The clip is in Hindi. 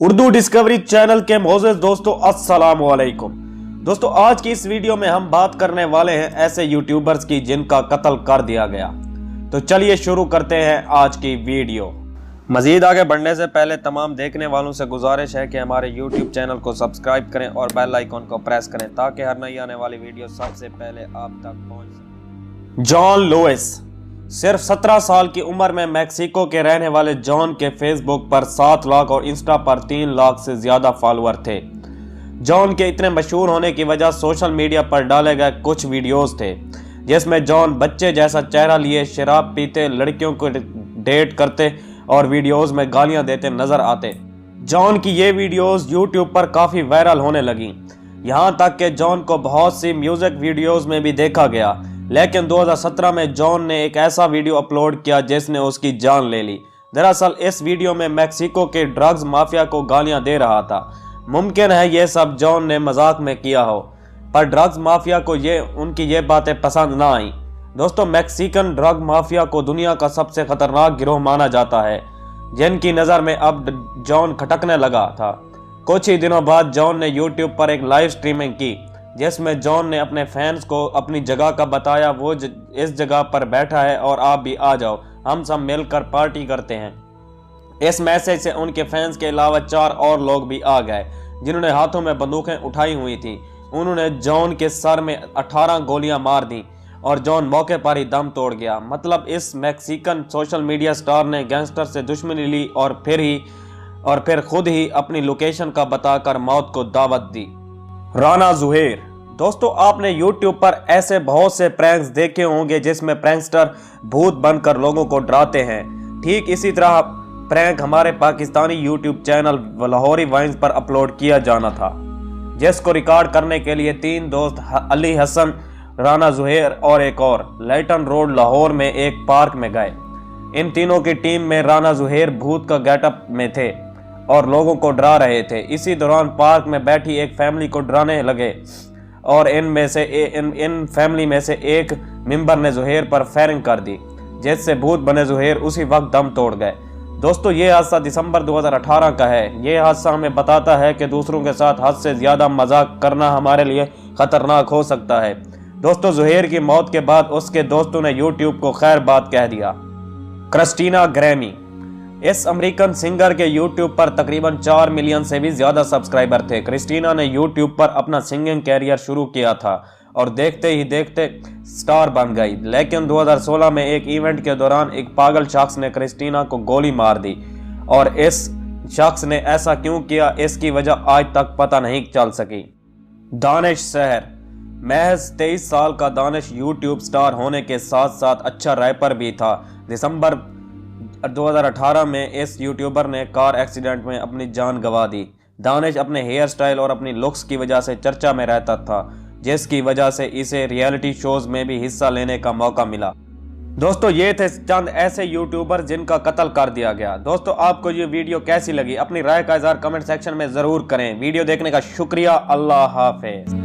उर्दू डिस्कवरी चैनल के मोअज़्ज़ज़ दोस्तों, अस्सलाम वालेकुम। दोस्तों, आज की इस वीडियो में हम बात करने वाले हैं ऐसे यूट्यूबर्स की जिनका कत्ल कर दिया गया। तो चलिए शुरू करते हैं आज की वीडियो। मजीद आगे बढ़ने से पहले तमाम देखने वालों से गुजारिश है कि हमारे यूट्यूब चैनल को सब्सक्राइब करें और बेल आइकॉन को प्रेस करें ताकि हर नई आने वाली वीडियो सबसे पहले आप तक पहुंच सके। जॉन लुइस सिर्फ 17 साल की उम्र में मैक्सिको के रहने वाले जॉन के फेसबुक पर 7 लाख और इंस्टा पर 3 लाख से ज्यादा फॉलोअर थे। जॉन के इतने मशहूर होने की वजह सोशल मीडिया पर डाले गए कुछ वीडियोस थे जिसमें जॉन बच्चे जैसा चेहरा लिए शराब पीते, लड़कियों को डेट करते और वीडियोस में गालियां देते नजर आते। जॉन की ये वीडियोस यूट्यूब पर काफी वायरल होने लगी, यहां तक कि जॉन को बहुत सी म्यूजिक वीडियोस में भी देखा गया। लेकिन 2017 में जॉन ने एक ऐसा वीडियो अपलोड किया जिसने उसकी जान ले ली। दरअसल इस वीडियो में मैक्सिको के ड्रग्स माफिया को गालियां दे रहा था। मुमकिन है ये सब जॉन ने मजाक में किया हो, पर ड्रग्स माफिया को उनकी ये बातें पसंद ना आई। दोस्तों, मैक्सिकन ड्रग माफिया को दुनिया का सबसे खतरनाक गिरोह माना जाता है, जिनकी नज़र में अब जॉन खटकने लगा था। कुछ ही दिनों बाद जॉन ने यूट्यूब पर एक लाइव स्ट्रीमिंग की जिसमें जॉन ने अपने फैंस को अपनी जगह का बताया। वो इस जगह पर बैठा है और आप भी आ जाओ, हम सब मिलकर पार्टी करते हैं। इस मैसेज से उनके फैंस के अलावा 4 और लोग भी आ गए जिन्होंने हाथों में बंदूकें उठाई हुई थी। उन्होंने जॉन के सर में 18 गोलियां मार दी और जॉन मौके पर ही दम तोड़ गया। मतलब इस मैक्सिकन सोशल मीडिया स्टार ने गैंगस्टर से दुश्मनी ली और फिर खुद ही अपनी लोकेशन का बताकर मौत को दावत दी। राना ज़ुहैर। दोस्तों, आपने YouTube पर ऐसे बहुत से प्रैंक्स देखे होंगे जिसमें प्रैंकस्टर भूत बनकर लोगों को डराते हैं। ठीक इसी तरह प्रैंक हमारे Pakistani YouTube channel Lahori vines पर अपलोड किया जाना था, जिसको रिकॉर्ड करने के लिए 3 दोस्त अली हसन, राना ज़ुहैर और एक और लाइटन रोड लाहौर में एक पार्क में गए। इन तीनों की टीम में राना ज़ुहैर भूत का गेटअप में थे और लोगों को डरा रहे थे। इसी दौरान पार्क में बैठी एक फैमिली को डराने लगे और इन फैमिली में से एक मेंबर ने ज़ुहैर पर फायरिंग कर दी, जिससे भूत बने ज़ुहैर उसी वक्त दम तोड़ गए। दोस्तों, ये हादसा दिसंबर 2018 का है। ये हादसा हमें बताता है कि दूसरों के साथ हद से ज़्यादा मजाक करना हमारे लिए ख़तरनाक हो सकता है। दोस्तों, ज़ुहैर की मौत के बाद उसके दोस्तों ने यूट्यूब को खैर बात कह दिया। Christina Grimmie. इस अमेरिकन सिंगर के यूट्यूब पर तकरीबन 4 मिलियन से भी ज़्यादा सब्सक्राइबर थे। क्रिस्टीना ने यूट्यूब पर अपना सिंगिंग कैरियर शुरू किया था और देखते ही देखते स्टार बन गई। लेकिन 2016 में एक इवेंट के दौरान एक पागल शख्स ने क्रिस्टीना को गोली मार दी और इस शख्स ने ऐसा क्यों किया, इसकी वजह आज तक पता नहीं चल सकी। दानिश सहर। महज 23 साल का दानिश यूट्यूब स्टार होने के साथ साथ अच्छा रैपर भी था। दिसंबर 2018 में इस यूट्यूबर ने कार एक्सीडेंट में अपनी जान गंवा दी। दानिश अपने हेयर स्टाइल और अपनी लुक्स की वजह से चर्चा में रहता था, जिसकी वजह से इसे रियलिटी शोज में भी हिस्सा लेने का मौका मिला। दोस्तों, ये थे चंद ऐसे यूट्यूबर जिनका कत्ल कर दिया गया। दोस्तों, आपको ये वीडियो कैसी लगी? अपनी राय का इज़हार कमेंट सेक्शन में ज़रूर करें। वीडियो देखने का शुक्रिया। अल्लाह हाफिज़।